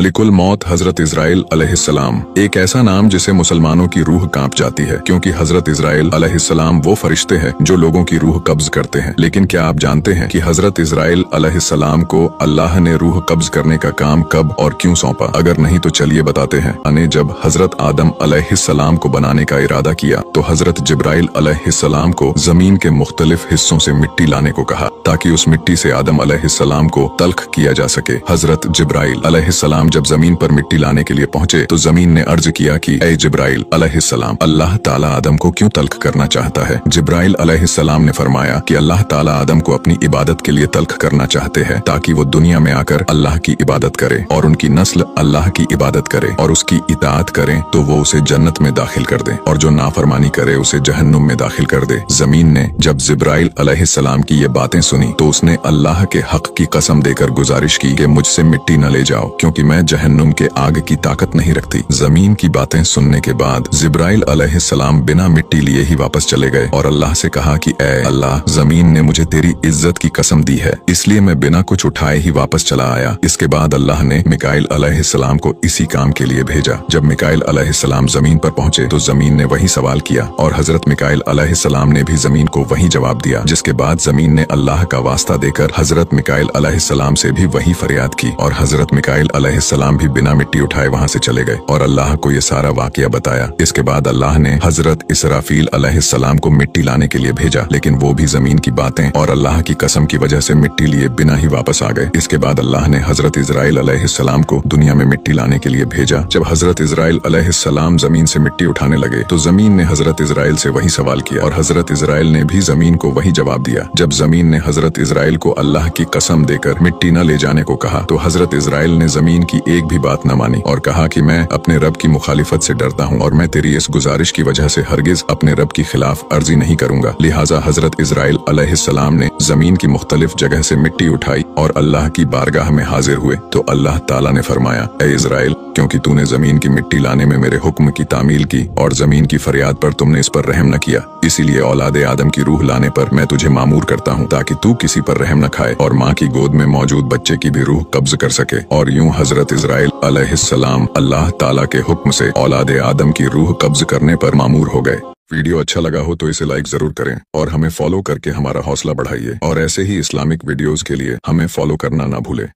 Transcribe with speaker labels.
Speaker 1: Molecule मौत हजरत Israel अलैहिस्सलाम, एक ऐसा नाम जिसे मुसलमानों की रूह कांप जाती है, क्योंकि हजरत इजराइल अलैहिस्सलाम वो फरिश्ते हैं जो लोगों की रूह कब्ज करते हैं। लेकिन क्या आप जानते हैं कि हजरत इजराइल अलैहिस्सलाम को अल्लाह ने रूह कब्ज करने का काम कब और क्यों सौंपा? अगर नहीं तो चलिए बताते हैं। ने जब हजरत आदम अलैहिस्सलाम को बनाने का इरादा किया तो हजरत जिब्राइल अलैहिस्सलाम को जमीन के मुख्तलिफ हिस्सों से मिट्टी लाने को कहा, ताकि उस मिट्टी से आदम अलैहिस्सलाम को तल्ख किया जा सके। हजरत जिब्राइल अलैहिस्सलाम जब जमीन पर मिट्टी लाने के लिए पहुंचे तो जमीन ने अर्ज किया कि ऐ जिब्राइल अलैहिस्सलाम, अल्लाह ताला आदम को क्यों तल्ख करना चाहता है? जिब्राइल अलैहिस्सलाम ने फरमाया कि अल्लाह ताला आदम को अपनी इबादत के लिए तल्ख करना चाहते हैं, ताकि वो दुनिया में आकर अल्लाह की इबादत करे और उनकी नस्ल अल्लाह की इबादत करे और उसकी इताअत करें तो वो उसे जन्नत में दाखिल कर दे, और जो नाफरमानी करे उसे जहन्नुम में दाखिल कर दे। जमीन ने जब जिब्राइल अलैहिस्सलाम की ये बातें सुनी तो उसने अल्लाह के हक की कसम देकर गुजारिश की कि मुझसे मिट्टी न ले जाओ, क्योंकि मैं जहन्नुम के आग की ताकत नहीं रखती। जमीन की बातें सुनने के बाद जिब्राइल अलैहिस्सलाम बिना मिट्टी लिए ही वापस चले गए और अल्लाह से कहा कि ऐ अल्लाह, जमीन ने मुझे तेरी इज्जत की कसम दी है, इसलिए मैं बिना कुछ उठाए ही वापस चला आया। इसके बाद अल्लाह ने मिकाइल अलैहिस्सलाम को इसी काम के लिए भेजा। जब मिकाइल अलैहिस्सलाम जमीन पर पहुंचे तो जमीन ने वही सवाल किया और हजरत मिकाइल अलैहिस्सलाम ने भी जमीन को वही जवाब दिया, जिसके बाद जमीन ने अल्लाह का वास्ता देकर हजरत मिकाइल अलैहिस्सलाम से भी वही फरियाद की और हजरत मिकाइल अलैहिस्सलाम भी बिना मिट्टी उठाए वहां से चले गए और अल्लाह को ये सारा वाकया बताया। इसके बाद अल्लाह ने हजरत इसराफील अलैहिस्सलाम को मिट्टी लाने के लिए भेजा, लेकिन वो भी जमीन की बातें और अल्लाह की कसम की वजह से मिट्टी लिए बिना ही वापस आ गए। इसके बाद अल्लाह ने हजरत इजराइल अलैहिस्सलाम को दुनिया में मिट्टी लाने के लिए भेजा। जब हजरत इजराइल अलैहिस्सलाम जमीन से मिट्टी उठाने लगे तो जमीन ने हजरत इजराइल से वही सवाल किया और हजरत इजराइल ने भी जमीन को वही जवाब दिया। जब जमीन ने हजरत इजराइल को अल्लाह की कसम देकर मिट्टी न ले जाने को कहा तो हजरत इजराइल ने जमीन की एक भी बात न मानी और कहा कि मैं अपने रब की मुखालिफत से डरता हूँ और मैं तेरी इस गुजारिश की वजह से हरगिज अपने रब की खिलाफ अर्जी नहीं करूंगा। लिहाजा हजरत इजराइल अलैहिस्सलाम ने जमीन की मुख्तलिफ जगह से मिट्टी उठाई और अल्लाह की बारगाह में हाजिर हुए तो अल्लाह ताला ने फरमाया, ऐ इजराइल, क्योंकि तूने जमीन की मिट्टी लाने में मेरे हुक्म की तामील की और जमीन की फरियाद पर तुमने इस पर रहम न किया, इसीलिए औलादे आदम की रूह लाने पर मैं तुझे मामूर करता हूँ, ताकि तू किसी पर रहम न खाए और माँ की गोद में मौजूद बच्चे की भी रूह कब्ज कर सके। और यूं हजरत इजराइल अलैहिस्सलाम अल्लाह ताला के हुक्म से औलादे आदम की रूह कब्ज करने पर मामूर हो गए। वीडियो अच्छा लगा हो तो इसे लाइक जरूर करें और हमें फॉलो करके हमारा हौसला बढ़ाइए, और ऐसे ही इस्लामिक वीडियोस के लिए हमें फॉलो करना ना भूलें।